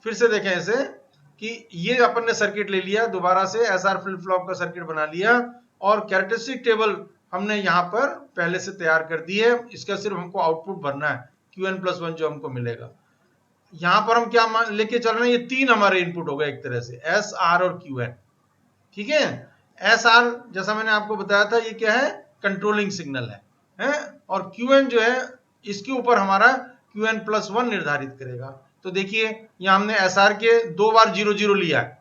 फिर से देखें इसे कि ये अपन ने सर्किट ले लिया दोबारा से, एसआर फ्लिप फ्लॉप का सर्किट बना लिया और कैरेक्टरिस्टिक टेबल हमने यहाँ पर पहले से तैयार कर दी है। इसका सिर्फ हमको आउटपुट भरना है Qn+1 जो हमको मिलेगा। यहाँ पर हम क्या लेके चल रहे हैं, ये तीन हमारे इनपुट हो गए एक तरह से, एस आर और Qn। ठीक है, एस आर जैसा मैंने आपको बताया था ये क्या है, कंट्रोलिंग सिग्नल है? और Qn जो है इसके ऊपर हमारा Qn+1 निर्धारित करेगा। तो देखिए यहाँ हमने एस आर के 2 बार 0 0 लिया है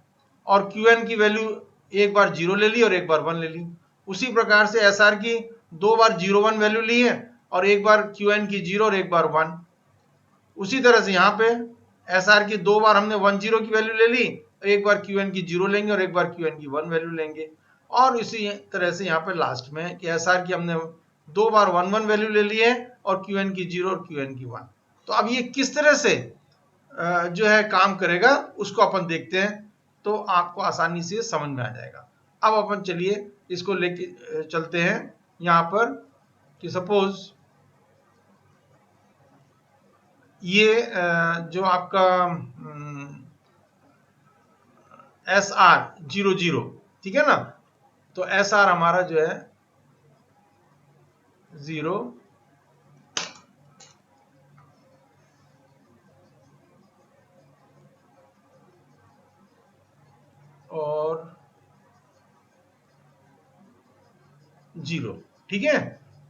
और Qn की वैल्यू एक बार 0 ले ली और एक बार 1 ले ली। उसी प्रकार से एस आर की 2 बार 0 1 वैल्यू ली है और एक बार Qn की 0 और एक बार 1। उसी तरह से यहाँ पे एस आर की 2 बार हमने 1 0 की वैल्यू ले ली, एक बार Qn की 0 लेंगे और एक बार Qn की 1 वैल्यू लेंगे। और इसी तरह से यहाँ पे लास्ट में कि एस आर की हमने 2 बार 1 1 वैल्यू ले ली है और Qn की 0 और Qn की 1। तो अब ये किस तरह से जो है काम करेगा उसको अपन देखते हैं, तो आपको आसानी से समझ में आ जाएगा। अब अपन चलिए इसको लेके चलते हैं यहाँ पर कि सपोज ये जो आपका एस आर 0 0, ठीक है ना, तो एस आर हमारा जो है 0 और 0, ठीक है।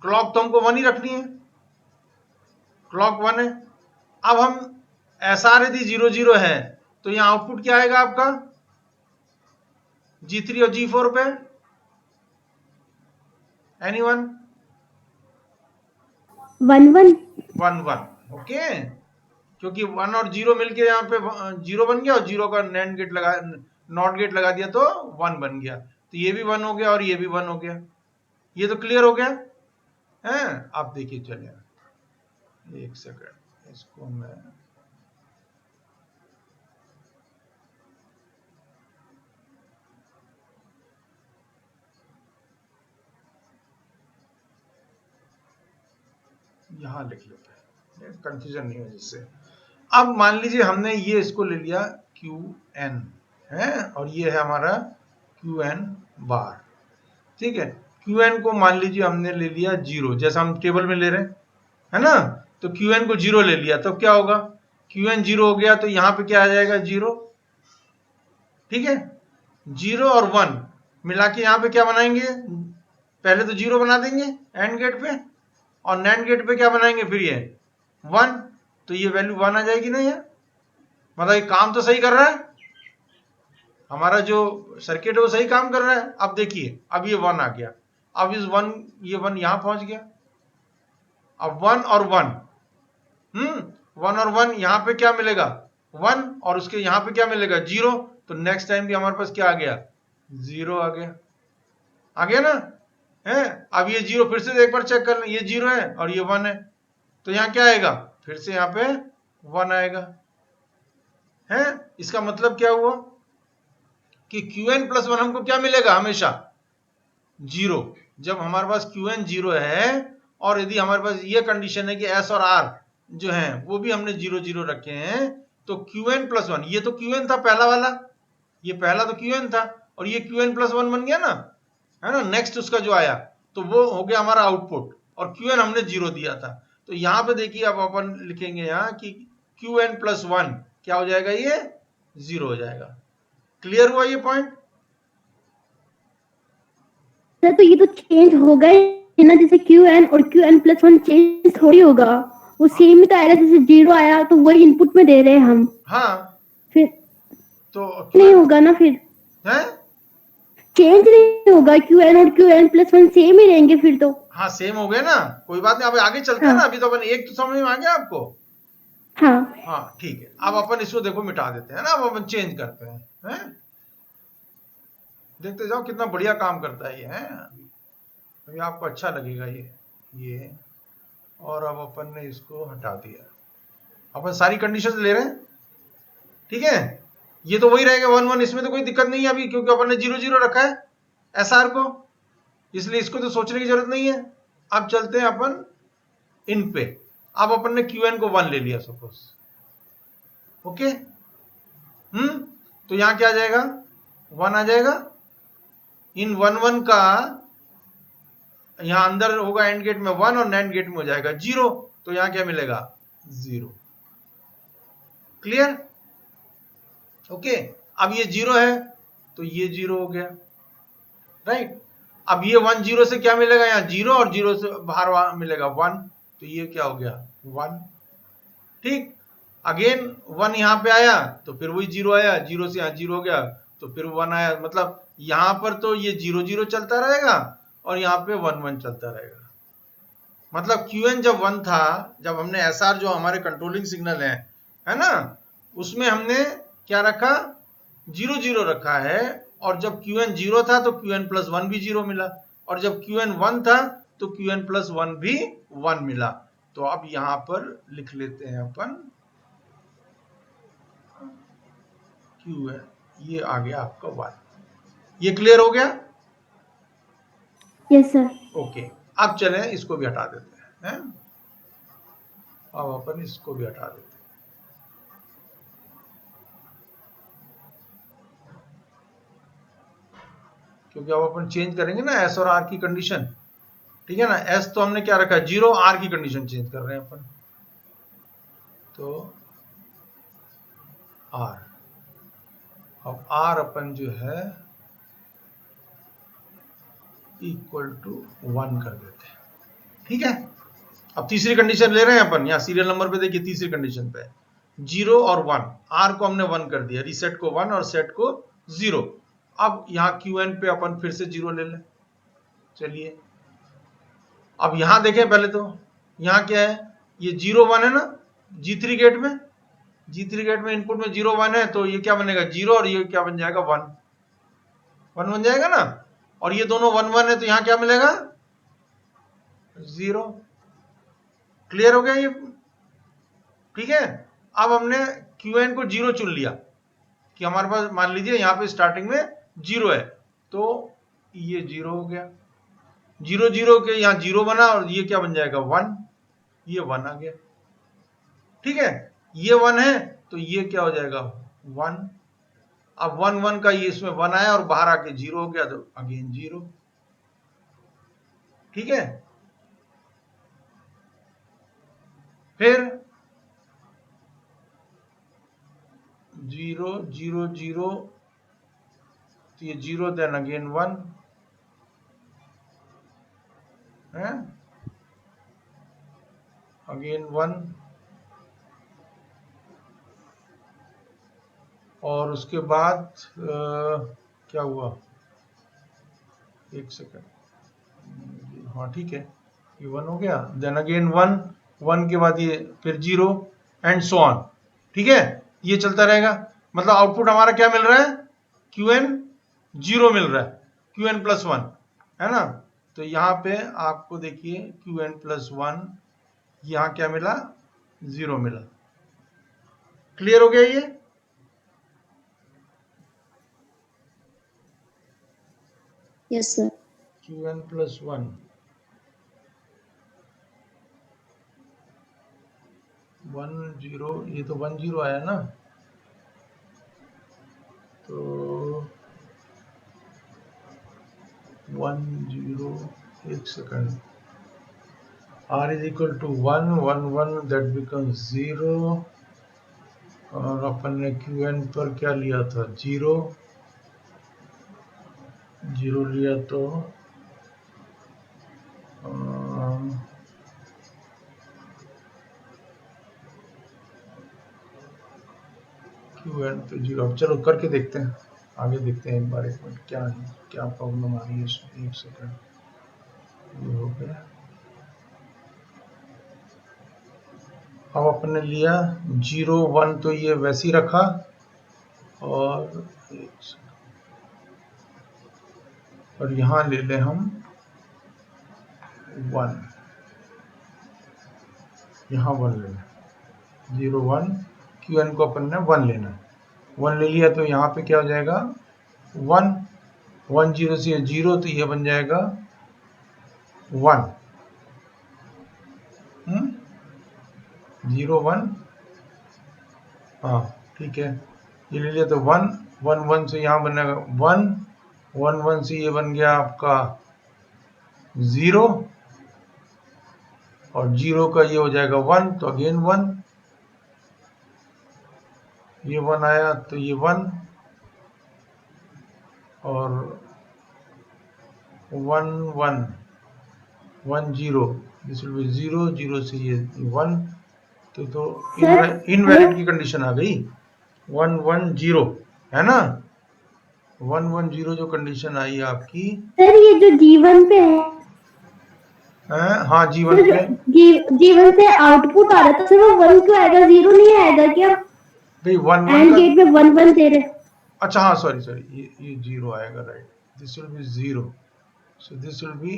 क्लॉक तो हमको 1 ही रखनी है, क्लॉक 1 है। अब हम एस आर यदि 0 0 है तो यहाँ आउटपुट क्या आएगा आपका G3 और G4 पे, एनीवन? 1 1 1 1, ओके। क्योंकि 1 और 0 मिलके यहाँ पे 0 बन गया और 0 का नैंड गेट लगा, नॉट गेट लगा दिया तो 1 बन गया। तो ये भी 1 हो गया और ये भी 1 हो गया। ये तो क्लियर हो गया है। आप देखिए, चलिए एक सेकंड, इसको मैं यहां लिख लेते हैं, कंफ्यूजन नहीं हो जिससे। अब मान लीजिए हमने ये इसको ले लिया Qn है और ये है हमारा Qn बार, ठीक है। Qn को मान लीजिए हमने ले लिया 0, जैसा हम टेबल में ले रहे हैं, है ना। तो Qn को 0 ले लिया तो क्या होगा, Qn 0 हो गया तो यहाँ पे क्या आ जाएगा 0, ठीक है। 0 और 1 मिला के यहाँ पे क्या बनाएंगे, पहले तो 0 बना देंगे एंड गेट पे और नैंड गेट पे क्या बनाएंगे फिर ये 1, तो ये वैल्यू 1 आ जाएगी ना। ये मतलब ये काम तो सही कर रहा है, हमारा जो सर्किट है वो सही काम कर रहा है। अब देखिए अब ये 1 आ गया, अब इस 1 ये 1 यहां पहुंच गया। अब 1 और 1 1 और 1 यहां पे क्या मिलेगा 1 और उसके यहां पे क्या मिलेगा 0, तो नेक्स्ट टाइम भी हमारे पास क्या आ गया 0 आ गया ना है। अब ये 0 फिर से एक बार चेक कर लें, ये 0 है और ये 1 है, तो यहाँ क्या आएगा फिर से यहाँ पे 1 आएगा है। इसका मतलब क्या हुआ कि Qn+1 हमको क्या मिलेगा हमेशा 0। जब हमारे पास Qn 0 है और यदि हमारे पास ये कंडीशन है कि S और R जो है वो भी हमने 0 0 रखे हैं, तो Qn+1, ये तो Qn था पहला वाला, ये पहला तो Qn था और ये Qn+1 बन गया ना, है ना। नेक्स्ट उसका जो आया तो वो हो गया हमारा आउटपुट और Qn हमने 0 दिया था। तो यहाँ पे देखिए अब अपन लिखेंगे यहाँ कि Qn+1 क्या हो जाएगा, ये 0 हो जाएगा। क्लियर हुआ ये पॉइंट? सर तो ये तो चेंज हो गए ना, जैसे Qn और Qn+1 चेंज थोड़ी होगा, वो सेम ही तो आएगा। जैसे 0 आया तो वही इनपुट में दे रहे हैं हम, हाँ फिर तो नहीं होगा ना, फिर है चेंज नहीं होगा। Qn और Qn+1 सेम ही रहेंगे फिर तो। हाँ सेम हो गया ना, कोई बात नहीं। अब आगे चलते हैं ना, अभी तो अपन एक तो समझ में आ गया आपको। हाँ ठीक है, अब अपन इसको देखो मिटा देते हैं ना, अब अपन चेंज करते हैं। देखते जाओ कितना बढ़िया काम करता है ये है। अभी आपको अच्छा लगेगा ये और अब अपन ने इसको हटा दिया, अपन सारी कंडीशन ले रहे हैं, ठीक है। ये तो वही रहेगा 1 1, इसमें तो कोई दिक्कत नहीं है अभी, क्योंकि अपन ने 0 0 रखा है SR को, इसलिए इसको तो सोचने की जरूरत नहीं है। अब चलते हैं अपन इन पे। अब अपन ने Qn को 1 ले लिया सपोज, ओके। तो यहां क्या आ जाएगा, 1 आ जाएगा। इन 1 1 का यहां अंदर होगा एंड गेट में 1 और नैंड गेट में हो जाएगा 0, तो यहां क्या मिलेगा, 0। Clear, okay. अब ये 0 है तो ये 0 हो गया, राइट। अब ये 1 0 से क्या मिलेगा, यहाँ 0 और 0 से बाहर मिलेगा 1, तो ये क्या हो गया, 1। ठीक, अगेन 1 यहां पे आया तो फिर वही 0 आया, 0 से यहां 0 हो गया तो फिर 1 आया। मतलब यहां पर तो ये 0 0 चलता रहेगा और यहाँ पे 1 1 चलता रहेगा। मतलब Qn जब 1 था, जब हमने SR जो हमारे कंट्रोलिंग सिग्नल है ना, उसमें हमने क्या रखा, 0 0 रखा है। और जब Qn 0 था तो Qn प्लस 1 भी 0 मिला, और जब Qn 1 था तो Qn प्लस 1 भी 1 मिला। तो अब यहां पर लिख लेते हैं अपन Qn, ये आ गया आपका 1। ये क्लियर हो गया, यस सर। ओके। अब चलें इसको भी हटा देते हैं, अब अपन इसको भी हटा देते हैं। क्योंकि अब अपन चेंज करेंगे ना एस और आर की कंडीशन, ठीक है ना। एस तो हमने क्या रखा है 0, आर की कंडीशन चेंज कर रहे हैं अपन, तो आर, अब आर अपन जो है इक्वल टू 1 कर देते हैं, ठीक है। अब तीसरी कंडीशन ले रहे हैं अपन, यहाँ सीरियल नंबर पे देखिए तीसरी कंडीशन पे 0 और 1, आर को हमने 1 कर दिया, रीसेट को 1 और सेट को 0। अब यहाँ Qn पे अपन फिर से 0 ले लें, चलिए। अब यहां देखें पहले तो, यहां क्या है, ये 0 1 है ना G3 गेट में, G3 गेट में इनपुट में 0 1 है, तो ये क्या बनेगा 0 और ये क्या बन जाएगा 1 1 बन जाएगा ना। और ये दोनों 1 1 है तो यहां क्या मिलेगा 0। क्लियर हो गया ये, ठीक है। अब हमने Qn को 0 चुन लिया कि हमारे पास मान लीजिए यहां पे स्टार्टिंग में 0 है, तो ये 0 हो गया, 0 0 के यहां 0 बना और ये क्या बन जाएगा 1, ये 1 आ गया, ठीक है। ये 1 है तो ये क्या हो जाएगा 1। अब 1 1 का ये इसमें 1 आया और बाहर आके 0 हो गया, तो अगेन 0, ठीक है। फिर 0 0 0, तो ये 0 देन अगेन 1 है, अगेन 1, और उसके बाद क्या हुआ, एक सेकंड, हाँ ठीक है, ये 1 हो गया, देन अगेन 1 1 के बाद ये फिर 0 एंड सो ऑन, ठीक है। ये चलता रहेगा। मतलब आउटपुट हमारा क्या मिल रहा है, Qn 0 मिल रहा है, Qn प्लस 1 है ना। तो यहाँ पे आपको देखिए Qn प्लस 1, यहाँ क्या मिला 0 मिला। क्लियर हो गया ये, यस सर। Qn प्लस 1, 1 0, ये तो 1 0 आया ना, तो 1 0, एक second, r is equal to 1 1 1, that becomes 0, और अपन ने Qn पर क्या लिया था 0 0 लिया, तो Qn तो 0। अब चलो करके देखते हैं, आगे देखते हैं एक बार, एक मिनट क्या क्या प्रॉब्लम आ रही है इसमें, एक सेकंड, ये हो गया। अब अपन ने लिया 0 1, तो ये वैसे ही रखा, और यहाँ ले लें हम 1, यहाँ 1 ले लें, 0 1, Qn को अपन ने 1 लेना, 1 ले लिया, तो यहाँ पे क्या हो जाएगा 1 1 0 से 0, तो ये बन जाएगा 1 0 1, हाँ ठीक है, ये ले लिया तो 1 1 1 से यहाँ बनेगा 1 1 1 से ये बन गया आपका 0 और 0 का ये हो जाएगा 1 तो अगेन 1 ये 1 आया तो ये 1 और 1 1 1 0 दिस विल बी 0 0 से ये 1 तो सर इनवैलिड की कंडीशन आ गई 1 1 0 है ना 1 1 0 जो कंडीशन आई आपकी सर ये जो जीवन पे है हाँ जीवन सर पे जीवन से आउटपुट आ रहा था सर, वो 1 क्यों आएगा, 0 नहीं आएगा क्या? भाई 1 1 एंड का गेट में 1 1 दे रहे। अच्छा हाँ सॉरी ये 0 आएगा right this will B 0 so this will B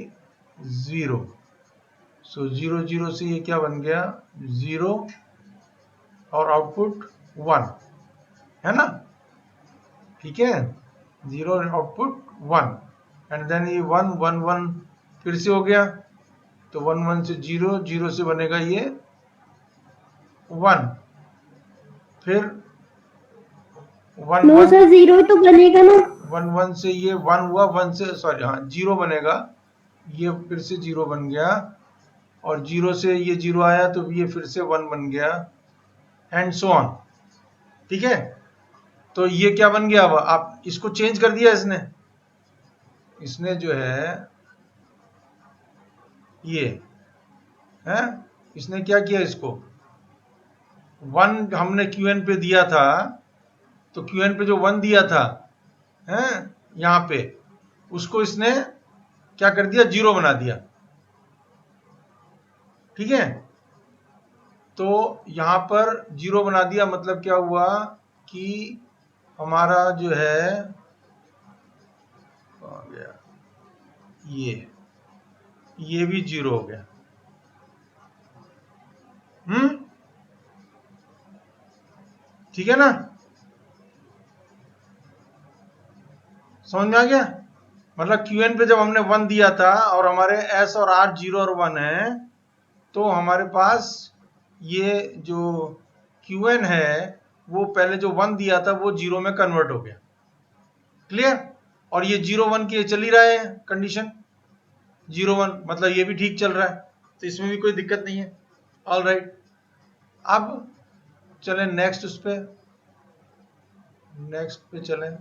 0 सो 0 0 से ये क्या बन गया 0 और आउटपुट 1 है ना ठीक है 0 आउटपुट 1 एंड देन ये 1 1 1 फिर से हो गया तो 1 1 से 0 0 से बनेगा ये 1 फिर 1 नो 1 सर 0 तो बनेगा ना 1 1 से ये 1 हुआ 1 से सॉरी हाँ 0 बनेगा ये फिर से 0 बन गया और 0 से ये 0 आया तो ये फिर से 1 बन गया एंड सो ऑन ठीक है तो ये क्या बन गया अब आप इसको चेंज कर दिया इसने जो है ये है इसने क्या किया इसको 1 हमने क्यूएन पे दिया था तो क्यूएन पे जो 1 दिया था है यहाँ पे उसको इसने क्या कर दिया 0 बना दिया ठीक है तो यहाँ पर 0 बना दिया मतलब क्या हुआ कि हमारा जो है आ गया ये भी 0 हो गया ठीक है ना समझ में आ गया मतलब क्यूएन पे जब हमने 1 दिया था और हमारे एस और आर 0 और 1 है तो हमारे पास ये जो क्यूएन है वो पहले जो 1 दिया था वो 0 में कन्वर्ट हो गया क्लियर और ये 0 1 के चल ही रहा है कंडीशन 0 1 मतलब ये भी ठीक चल रहा है तो इसमें भी कोई दिक्कत नहीं है ऑल राइट अब चलें नेक्स्ट पे चलें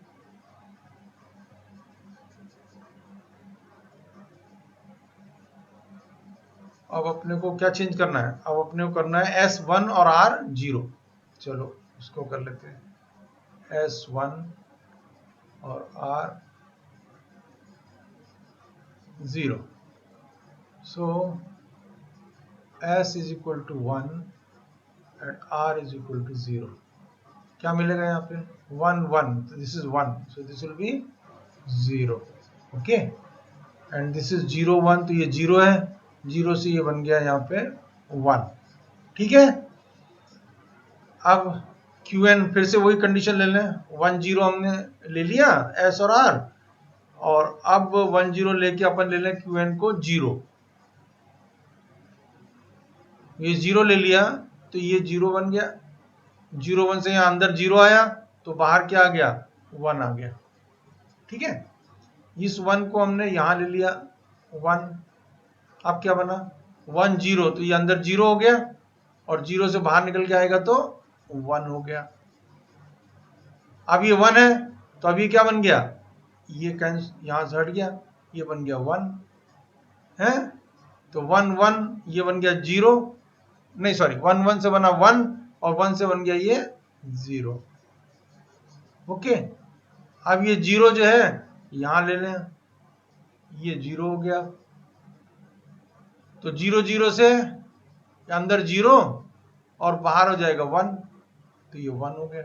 अब अपने को क्या चेंज करना है अब अपने को करना है S1 और R0 चलो इसको कर लेते हैं S1 और R0 so S is equal to 1 and R is equal to 0 क्या मिलेगा यहाँ पे 1 1 this is 1 so this will be 0 okay and this is 0 1 तो ये 0 है 0 से ये बन गया यहाँ पे 1 ठीक है अब QN फिर से वही कंडीशन ले लें 1 0 हमने ले लिया S और R और अब 1 0 लेके अपन ले लें QN को 0 ये 0 ले लिया तो ये 0 बन गया 0 1 से यहाँ अंदर 0 आया तो बाहर क्या आ गया 1 आ गया ठीक है इस 1 को हमने यहाँ ले लिया 1 अब क्या बना 1 0 तो ये अंदर 0 हो गया और 0 से बाहर निकल के आएगा तो 1 हो गया अब ये 1 है तो अब ये क्या बन गया ये यहाँ से हट गया ये बन गया 1 है तो 1 1 ये बन गया 0 नहीं सॉरी 1 1 से बना 1 और 1 से बन गया ये 0 ओके अब ये 0 जो है यहाँ ले लें ये 0 हो गया तो 0 0 से अंदर 0 और बाहर हो जाएगा 1 तो ये 1 हो गया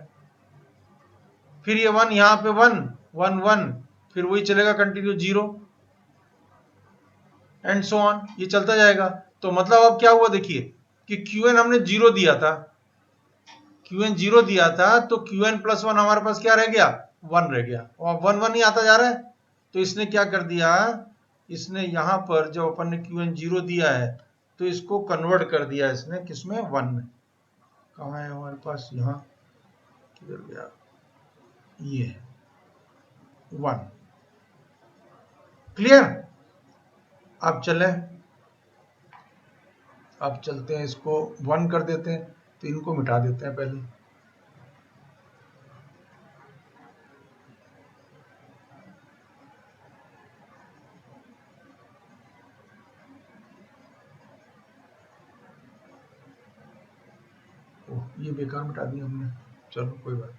फिर ये 1 यहाँ पे 1 1 1 फिर वही चलेगा कंटिन्यू 0 एंड सो ऑन ये चलता जाएगा तो मतलब अब क्या हुआ देखिए कि QN हमने 0 दिया था QN 0 दिया था तो QN + 1 हमारे पास क्या रह गया 1 रह गया और 1 1 ही आता जा रहा है तो इसने क्या कर दिया इसने यहाँ पर जब अपन ने QN 0 दिया है तो इसको कन्वर्ट कर दिया इसने किसमें 1 में कहाँ है हमारे पास यहाँ किधर गया ये 1। क्लियर? अब चलते हैं, इसको 1 कर देते हैं, तो इनको मिटा देते हैं पहले। ये बेकार मिटा दिया हमने, चलो कोई बात।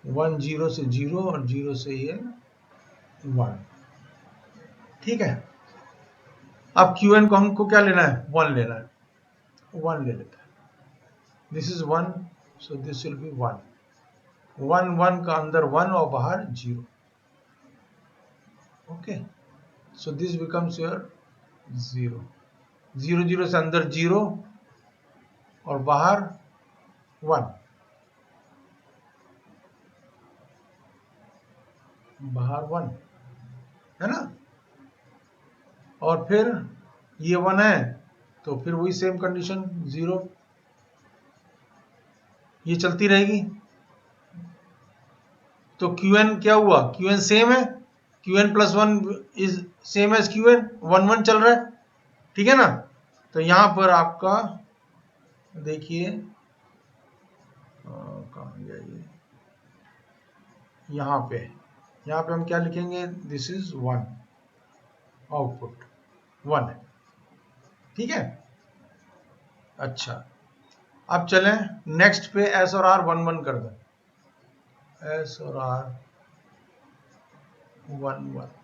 1 0 से 0 और 0 से ये 1। ठीक है। अब Qn को हमको क्या लेना है? 1 लेना है, 1 ले लेते हैं। This is 1, so this will B 1। 1 1 का अंदर 1 और बाहर 0। Okay, so this becomes your 0। 0 0 से अंदर 0 और बाहर 1, बाहर 1 है ना। और फिर ये 1 है, तो फिर वही सेम कंडीशन 0, ये चलती रहेगी। तो Qn क्या हुआ? Qn सेम है, Qn plus 1 is same as Qn, 1 1 चल रहा है, ठीक है ना। तो यहां पर आपका देखिए कहाँ गया ये, यहाँ पे हम क्या लिखेंगे? दिस इज 1, आउटपुट 1 है, ठीक है। अच्छा, अब चलें नेक्स्ट पे, S और R 1 1 कर दें। S और R 1 1।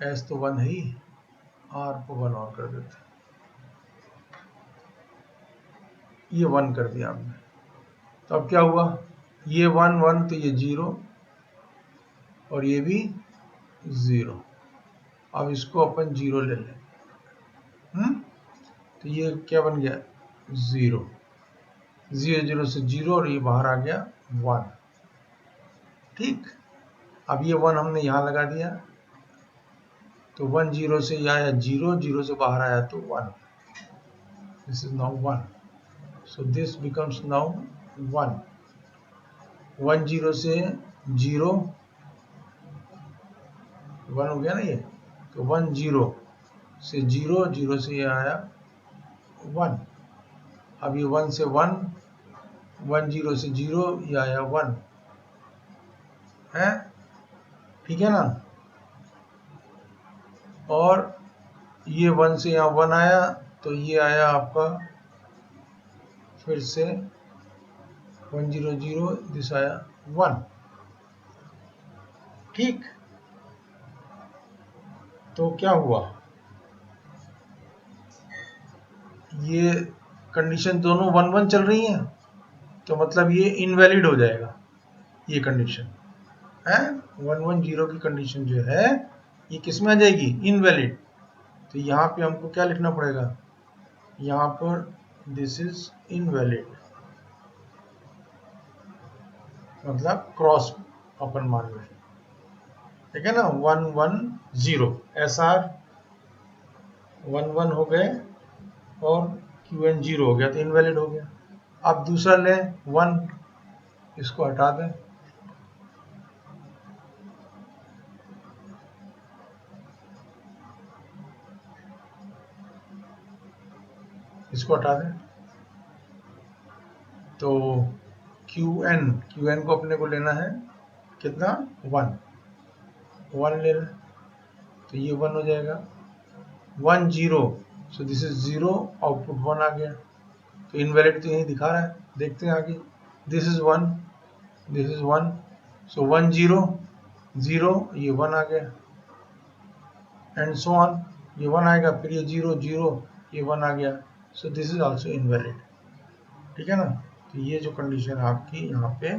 S तो 1 है ही, R को 1 और कर देते हैं। ये 1 कर दिया आपने, तो अब क्या हुआ? ये 1 1, तो ये 0 और ये भी 0। अब इसको अपन 0 ले लें, तो ये क्या बन गया? 0 0 0 से 0 और ये बाहर आ गया 1, ठीक। अब ये 1 हमने यहाँ लगा दिया, तो 1 0 से ये आया 0, 0 से बाहर आया तो 1। This is now 1, so this becomes now 1। 1 0 से 0, 1 हो गया ना ये, तो 1 0 से 0, 0 से ये आया 1। अब ये 1 से 1, 1 0 से 0, ये आया 1 है, ठीक है ना। और ये 1 से यहाँ 1 आया, तो ये आया आपका फिर से 1 0 0, दिस आया 1, ठीक। तो क्या हुआ? ये कंडीशन दोनों 1 1 चल रही हैं, तो मतलब ये इनवैलिड हो जाएगा, ये कंडीशन है 1 1 0 की कंडीशन जो है ये किस में आ जाएगी? इनवैलिड। तो यहाँ पे हमको क्या लिखना पड़ेगा? यहाँ पर दिस इज इनवैलिड, मतलब क्रॉस अपन मान लें, ठीक है ना। 1 1 0 SR 1 1 हो गए और Qn 0 हो गया, तो इनवैलिड हो गया। अब दूसरा लें 1, इसको हटा दें, इसको हटा दें, तो Qn को अपने को लेना है कितना? 1 ले लें, तो ये 1 हो जाएगा। 1 0, सो दिस इज 0, आउटपुट 1 आ गया, तो इनवैलिड तो यही दिखा रहा है। देखते हैं आगे, दिस इज 1, दिस इज 1, सो 1 0 0, ये 1 आ गया, एंड सो ऑन, ये 1 आएगा, फिर ये 0 0, ये 1 आ गया, सो दिस इज आल्सो इनवैलिड, ठीक है ना। तो ये जो कंडीशन है आपकी यहाँ पे,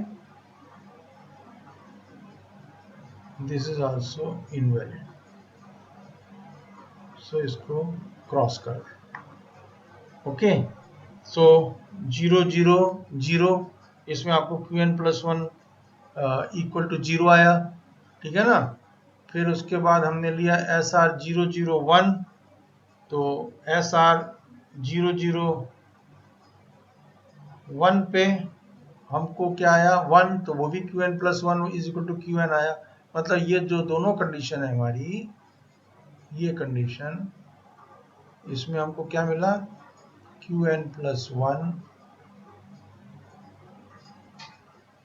दिस इज आल्सो इनवैलिड, सो इसको क्रॉस कर, ओके। सो 0 0 0, इसमें आपको Qn प्लस 1 इक्वल टू 0 आया, ठीक है ना। फिर उसके बाद हमने लिया SR001, तो SR001 पे हमको क्या आया 1, तो वो भी Qn+1 is equal to Qn आया। मतलब ये जो दोनों कंडीशन है हमारी, ये कंडीशन, इसमें हमको क्या मिला Qn+1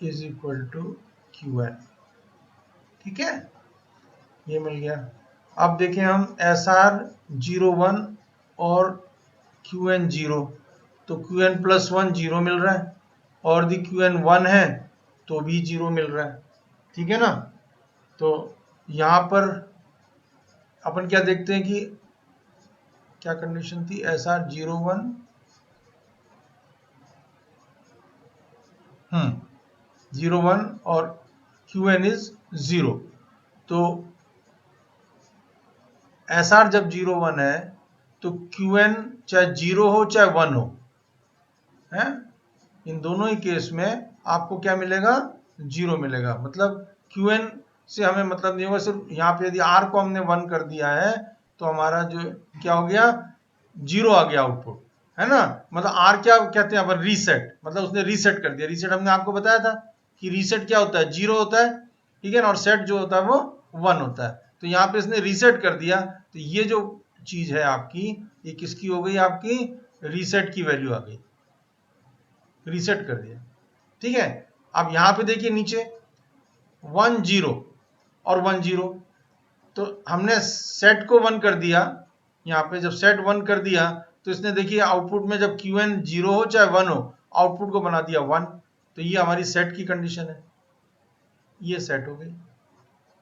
is equal to Qn। ठीक है, ये मिल गया। अब देखें हम SR01 और Qn0, तो Qn+1 0 मिल रहा है, और यदि Qn1 है तो भी 0 मिल रहा है। ठीक है ना। तो यहाँ पर अपन क्या देखते हैं कि क्या कंडीशन थी, SR01 01 और Qn इज 0। तो SR जब 01 है तो Qn चाहे 0 हो चाहे 1 हो, है, इन दोनों ही केस में आपको क्या मिलेगा, 0 मिलेगा। मतलब Qn से हमें मतलब नहीं होगा, सिर्फ यहाँ पे यदि R को हमने 1 कर दिया है तो हमारा जो क्या हो गया, 0 आ गया आउटपुट, है ना। मतलब R क्या कहते हैं अपन, रीसेट, मतलब उसने रीसेट कर दिया। रीसेट हमने आपको बताया था कि रीसेट क्या होता है, 0 होता है, ठीक है ना, और सेट जो होता है वो 1 होता है। तो यहाँ पे इसने रीसेट कर दिया, तो ये जो चीज है आपकी, ये किसकी हो गई, आपकी रीसेट की वैल्यू आ गई, रीसेट कर दिया। ठीक है। अब यहां पे देखिए नीचे 1 0 और 1 0, तो हमने सेट को 1 कर दिया। यहाँ पे जब सेट 1 कर दिया तो इसने देखिए आउटपुट में जब Qn 0 हो चाहे 1 हो, आउटपुट को बना दिया 1। तो ये हमारी सेट की कंडीशन है, ये सेट हो गई।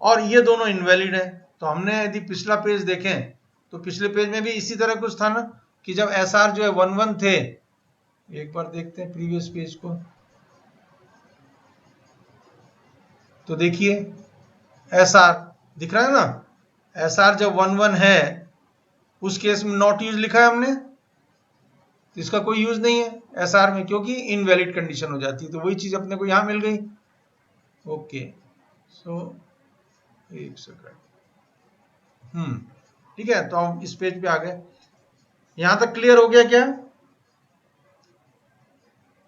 और ये दोनों इनवैलिड है। तो हमने यदि पिछला पेज देखें तो पिछले पेज में भी इसी तरह कुछ था ना, कि जब SR जो है 1 1 थे। एक बार देखते हैं प्रीवियस पेज को, तो देखिए SR दिख रहा है ना, SR जब 1 1 है उस केस में नॉट यूज लिखा है हमने, तो इसका कोई यूज नहीं है SR में, क्योंकि इनवैलिड कंडीशन हो जाती है। तो वही चीज अपने को यहां मिल गई। ओके, सो एक सेकंड, ठीक है। तो हम इस पेज पे आ गए। यहां तक क्लियर हो गया क्या?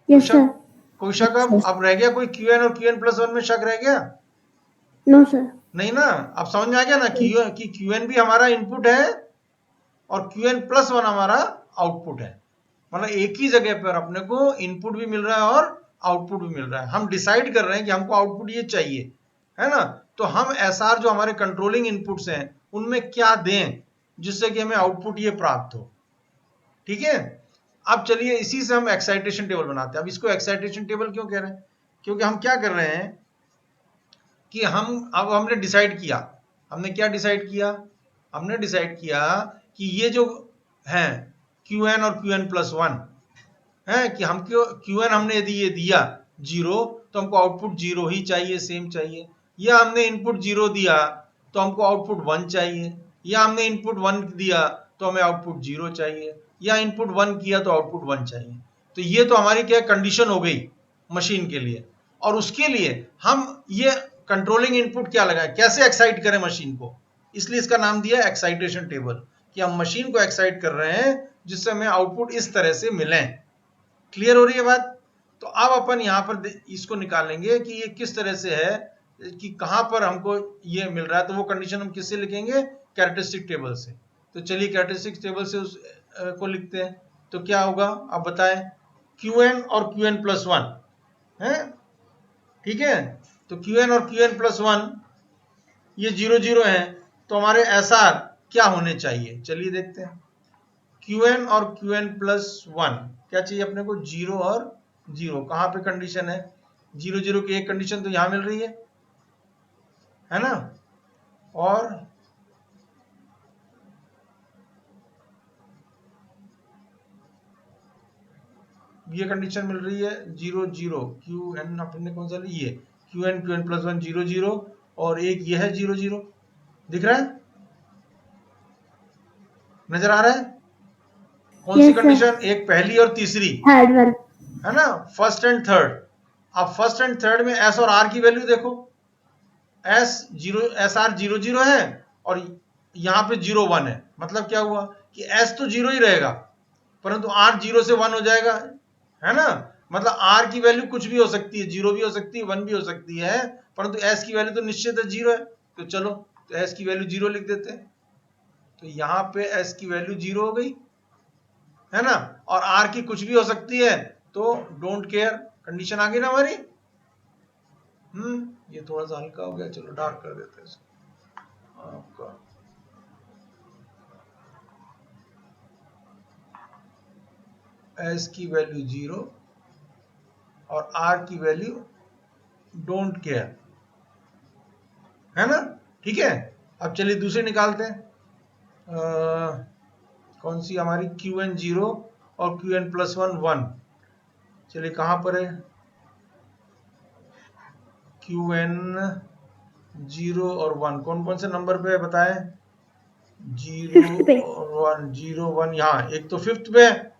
Yes sir. कोई शक अब रह गया कोई Qn और Qn+1 में शक रह गया? No sir. नहीं ना। अब समझ में आ गया ना कि Qn भी हमारा इनपुट है और Qn+1 हमारा आउटपुट है। मतलब एक ही जगह पर अपने को इनपुट भी मिल रहा है और आउटपुट भी मिल रहा है। हम डिसाइड कर रहे हैं कि हमको आउटपुट ये चाहिए, है ना। तो हम SR जो हमारे कंट्रोलिंग इनपुट्स हैं उनमें क्या दें जिससे कि हमें आउटपुट ये प्राप्त हो। ठीक है। अब चलिए इसी से हम एक्साइटेशन टेबल बनाते हैं। अब इसको एक्साइटेशन टेबल क्यों कह रहे हैं, क्योंकि हम क्या कर रहे हैं कि अब हमने डिसाइड किया, हमने क्या डिसाइड किया, हमने डिसाइड किया कि ये जो है Qn और Qn+1 है, कि हम Qn हमने यदि ये दिया 0 तो हमको आउटपुट 0 ही चाहिए, सेम चाहिए। या हमने इनपुट 0 दिया तो हमको आउटपुट 1 चाहिए, या हमने इनपुट 1 दिया तो हमें आउटपुट 0 चाहिए, या इनपुट 1 किया तो आउटपुट 1 चाहिए। तो ये तो हमारी क्या कंडीशन हो गई मशीन के लिए। और उसके लिए हम ये कंट्रोलिंग इनपुट क्या लगाएं, कैसे एक्साइट करें मशीन को, इसलिए इसका नाम दिया एक्साइटेशन टेबल, कि हम मशीन को एक्साइट कर रहे हैं जिससे हमें आउटपुट इस तरह से मिले। क्लियर हो रही है बात? तो अब अपन यहां पर इसको निकालेंगे कि ये किस तरह से है, कि कहां पर हमको ये मिल रहा है। तो वो कंडीशन हम किससे लिखेंगे, कैरेक्टरिस्टिक टेबल से। तो चलिए कैरेक्टरिस्टिक टेबल से उस को लिखते हैं। तो क्या होगा अब बताएं, Qn और Qn+1 है, ठीक है। तो Qn और Qn+1 ये 0 0 है, तो हमारे SR क्या होने चाहिए, चलिए देखते हैं। Qn और Qn+1 क्या चाहिए अपने को, 0 और 0। कहां पे कंडीशन है, 0 0 की एक कंडीशन तो यहां मिल रही है ना, और ये कंडीशन मिल रही है 0 0। Qn अपने कौन सा, ये Qn Qn+1 0 0, और एक ये है 0 0। दिख रहा है, नजर आ रहा है? कौन सी कंडीशन, एक पहली और तीसरी, थर्ड वन, है ना, फर्स्ट एंड थर्ड। अब फर्स्ट एंड थर्ड में S और R की वैल्यू देखो, एस आर 0 है और यहाँ पे 0 1 है, मतलब क्या हुआ कि एस तो 0 ही रहेगा परंतु आर 0 से 1 हो जाएगा, है ना। मतलब आर की वैल्यू कुछ भी हो सकती है, 0 भी हो सकती है, 1 भी हो सकती है, परंतु एस की वैल्यू तो निश्चित है 0 है। तो चलो तो एस की वैल्यू 0 लिख देते हैं, तो यहाँ पे एस की वैल्यू 0 हो गई, है ना। और आर की कुछ भी हो सकती है, तो डोंट केयर कंडीशन आ गई ना हमारी। ये थोड़ा सा हल्का हो गया, चलो डार्क कर देते हैं इसको आपका। एस की वैल्यू 0 और आर की वैल्यू डोंट केयर, है ना, ठीक है। अब चलिए दूसरे निकालते हैं, कौन सी हमारी क्यू एन 0 और क्यू एन प्लस 1 चलिए कहां पर है, क्यू एन 0 और 1 कौन कौन से नंबर पे है बताएं। 0 5th पे। और 1, 0 1 यहाँ एक तो 5th पे है,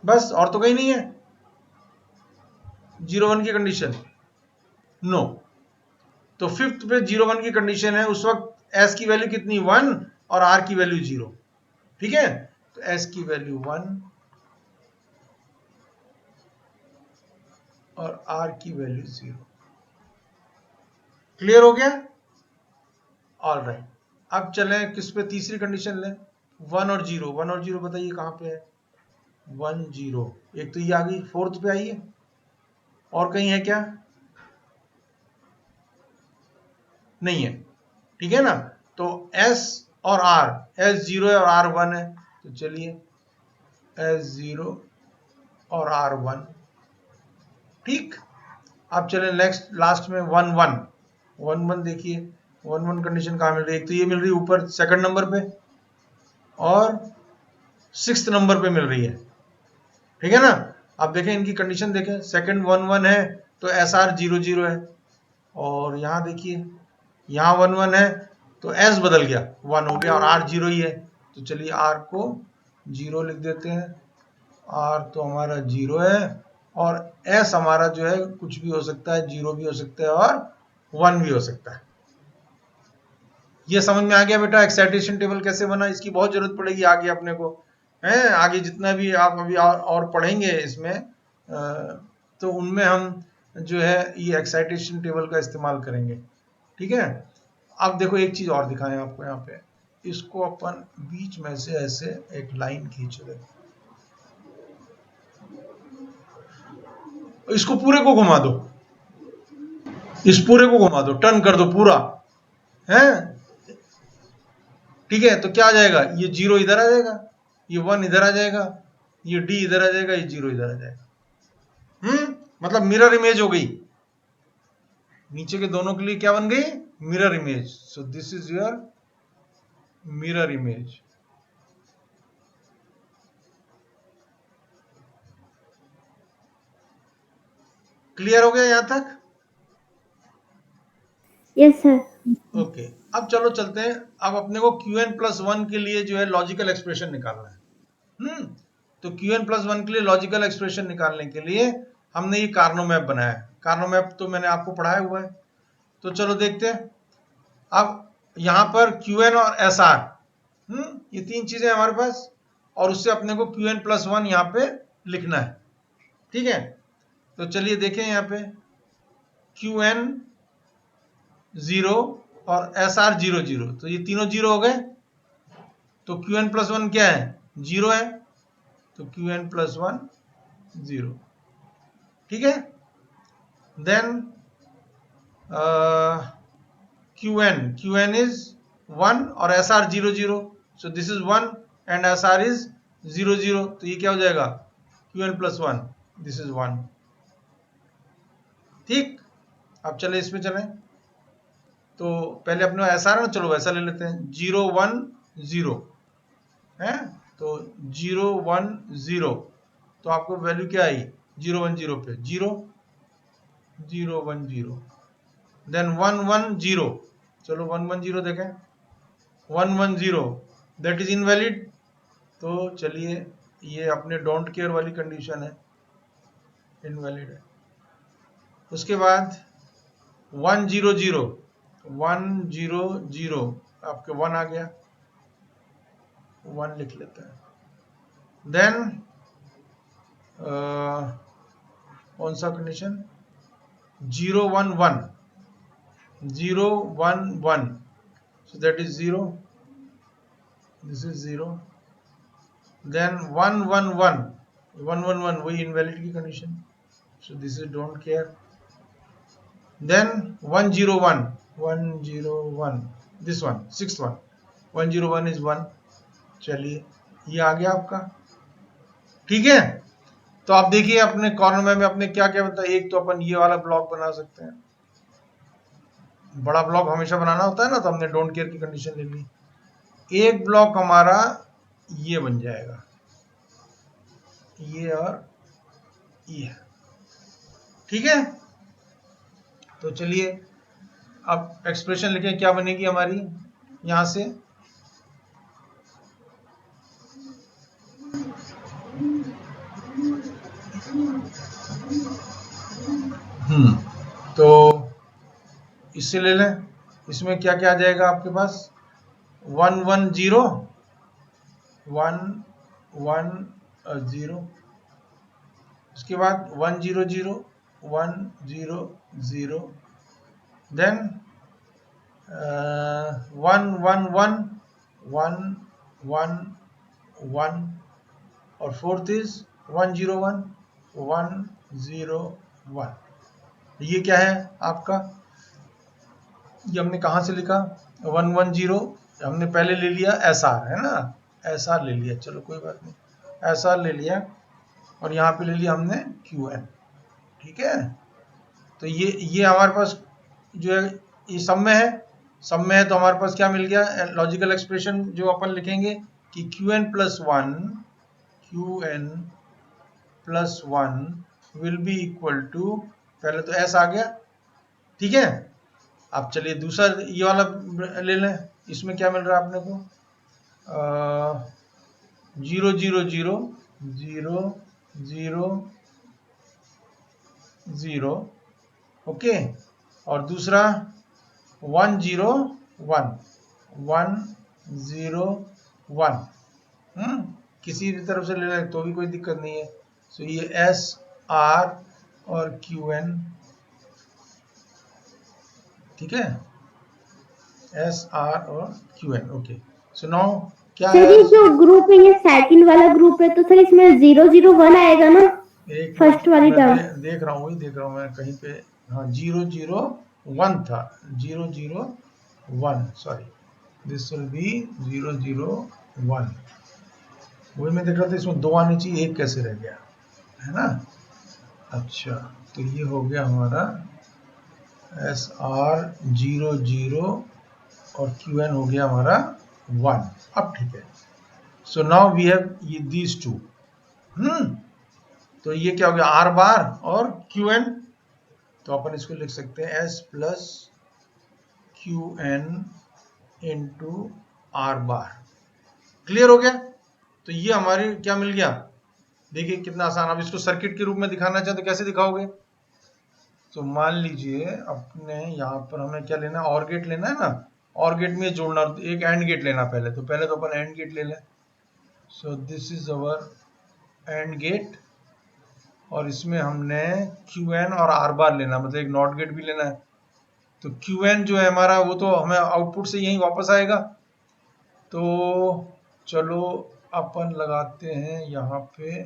बस और तो कहीं नहीं है 0 1 की कंडीशन, नो। तो 5th पे 0 1 की कंडीशन है, उस वक्त एस की वैल्यू कितनी 1 और आर की वैल्यू 0, ठीक है। तो एस की वैल्यू 1 और आर की वैल्यू 0, क्लियर हो गया, ऑल राइट। अब चलें किस पे, तीसरी कंडीशन लें, 1 और 0, 1 और 0 बताइए कहां पे है, 1 0, एक तो ये आ गई, 4th पे आई है, और कहीं है क्या, नहीं है, ठीक है ना। तो S और R, S 0 है और R 1 है, तो चलिए S 0 और R 1, ठीक। अब चले नेक्स्ट लास्ट में 1 1 1 1 देखिए 1 1 कंडीशन कहाँ मिल रही है, एक तो ये मिल रही है ऊपर सेकंड नंबर पे और 6th नंबर पे मिल रही है, ठीक है ना। अब देखें इनकी कंडीशन देखें, सेकंड 1 1 है तो SR 0 0 है, और यहाँ देखिए यहाँ 1 1 है तो S बदल गया 1 हो गया और R 0 ही है, तो चलिए R को 0 लिख देते हैं, R तो हमारा 0 है और S हमारा जो है कुछ भी हो सकता है, 0 भी हो सकता है और 1 भी हो सकता है। ये समझ में आ गया बेटा एक्साइटेशन टेबल कैसे बना, इसकी बहुत जरूरत पड़ेगी आगे अपने को, है आगे जितना भी आप अभी और पढ़ेंगे इसमें, तो उनमें हम जो है ये एक्साइटेशन टेबल का इस्तेमाल करेंगे, ठीक है। अब देखो एक चीज और दिखाएं आपको, यहाँ पे इसको अपन बीच में से ऐसे एक लाइन खींच दे, इसको पूरे को घुमा दो, इस पूरे को घुमा दो, टर्न कर दो पूरा, है ठीक है। तो क्या आ जाएगा, ये 0 इधर आ जाएगा, ये 1 इधर आ जाएगा, ये D इधर आ जाएगा, ये 0 इधर आ जाएगा, मतलब मिरर इमेज हो गई, नीचे के दोनों के लिए क्या बन गई, mirror image. So this is your mirror image, clear हो गया यहां तक, यस सर। ओके। अब चलो चलते हैं, अब अपने को Qn+1 के लिए जो है लॉजिकल एक्सप्रेशन निकालना है। तो Qn+1 के लिए लॉजिकल एक्सप्रेशन निकालने के लिए हमने ये कार्नो मैप बनाया है, कार्नो मैप तो मैंने आपको पढ़ाया हुआ है, तो चलो देखते हैं। अब यहां पर Qn और SR, ये तीन चीजें हमारे पास, और उससे अपने को Qn+1 यहाँ पे लिखना है, ठीक है। तो चलिए देखें यहाँ पे Qn 0 और SR 0 0, तो ये तीनों 0 हो गए, तो Qn+1 क्या है, 0 है, तो Qn+1 0, ठीक है। देन Qn is 1 और SR 0 0, so this is 1 and SR is 0 0, तो ये क्या हो जाएगा Qn+1, this is 1, ठीक। अब चले इसमें चलें, तो पहले अपने SR है ना, चलो वैसा ले लेते हैं, 0 1 0 है, तो 0 1 0, तो आपको वैल्यू क्या आई 0 1 0 पे 0 0 1 0, देन 1 1 0, चलो 1 1 0 देखें, 1 1 0 दैट इज इनवैलिड, तो चलिए ये अपने डोंट केयर वाली कंडीशन है, इनवैलिड है। उसके बाद 100 100 आपके 1 आ गया, 1 लिख लेते हैं। देन कौन सा condition, 011 011, so that is 0, this is 0. then 111 111 वही invalid की condition, so this is don't care. then 101 101, this one sixth one, 101 is 1, चलिए ये आ गया आपका, ठीक है। तो आप देखिए अपने कॉर्नर में अपने क्या क्या बताया, एक तो अपन ये वाला ब्लॉक बना सकते हैं, बड़ा ब्लॉक हमेशा बनाना होता है ना, तो हमने डोंट केयर की कंडीशन ले ली। एक ब्लॉक हमारा ये बन जाएगा, ये और ये, ठीक है। तो चलिए अब एक्सप्रेशन लिखें, क्या बनेगी हमारी यहां से, तो इससे ले लें, इसमें क्या क्या आ जाएगा आपके पास, 110 110, उसके बाद 100 100, देन 111 111, और फोर्थ इज 101 101। ये क्या है आपका, ये हमने कहां से लिखा, 110 हमने पहले ले लिया SR है ना, SR ले लिया, चलो कोई बात नहीं, SR ले लिया, और यहाँ पे ले लिया हमने QN, ठीक है। तो ये हमारे पास जो है ये सब में है, सब में है, तो हमारे पास क्या मिल गया, लॉजिकल एक्सप्रेशन जो अपन लिखेंगे कि QN + 1 will be equal to, पहले तो S आ गया, ठीक है। अब चलिए दूसरा ये वाला ले लें, इसमें क्या मिल रहा है अपने को, 000 000, ओके, और दूसरा 101 101, किसी भी तरफ से ले लें तो भी कोई दिक्कत नहीं है। सो ये SR और QN, ठीक है, SR और QN, ओके। सो नाउ क्या सर है, ये जो ग्रुप है ये सेकंड वाला ग्रुप है, तो सर इसमें 001 आएगा ना, फर्स्ट वाली टर्म, देख रहा हूँ, वही देख रहा हूँ मैं कहीं पे, हाँ 001 था, 001, सॉरी, दिस विल बी 001, वही मैं देख रहा था, इसमें 2 आनी चाहिए, एक कैसे रह गया, है ना। अच्छा, तो ये हो गया हमारा SR 00 और QN हो गया हमारा 1, अब ठीक है। सो नाउ वी हैव ये दीज टू, तो ये क्या हो गया, R बार और QN, तो अपन इसको लिख सकते हैं S + QN × R बार, क्लियर हो गया। तो ये हमारी क्या मिल गया, देखिए कितना आसान। अब इसको सर्किट के रूप में दिखाना चाहे तो कैसे दिखाओगे, तो मान लीजिए अपने यहाँ पर हमें क्या लेना है, और गेट लेना है ना, और गेट में जोड़ना, एक एंड गेट लेना पहले, तो पहले तो अपन एंड गेट ले लें। So this is our and gate, और इसमें हमने QN और R बार लेना, मतलब एक नॉट गेट भी लेना है। तो QN जो है हमारा, वो तो हमें आउटपुट से यहीं वापस आएगा, तो चलो अपन लगाते हैं यहाँ पे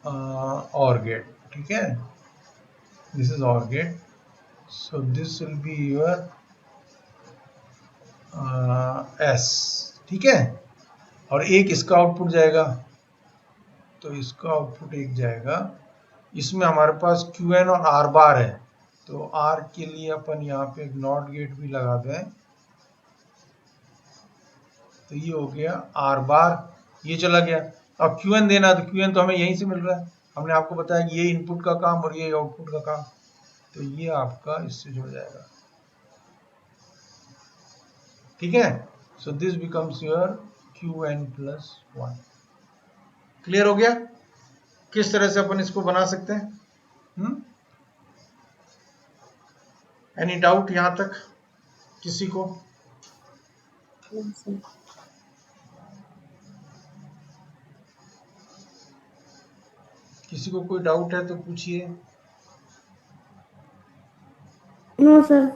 और गेट, ठीक है, this is OR gate, so this will be your S, ठीक है, और एक इसका आउटपुट जाएगा, तो इसका आउटपुट एक जाएगा, इसमें हमारे पास QN और R बार है, तो R के लिए अपन यहाँ पे एक नॉट गेट भी लगा दें, तो ये हो गया R बार, ये चला गया। अब QN देना, तो QN तो हमें यहीं से मिल रहा है, हमने आपको बताया कि ये इनपुट का काम और ये आउटपुट का काम, तो ये आपका इससे जुड़ जाएगा, ठीक है। So this becomes your QN + 1, clear हो गया किस तरह से अपन इसको बना सकते हैं। एनी डाउट यहाँ तक किसी को? किसी को कोई डाउट है तो पूछिए। No sir.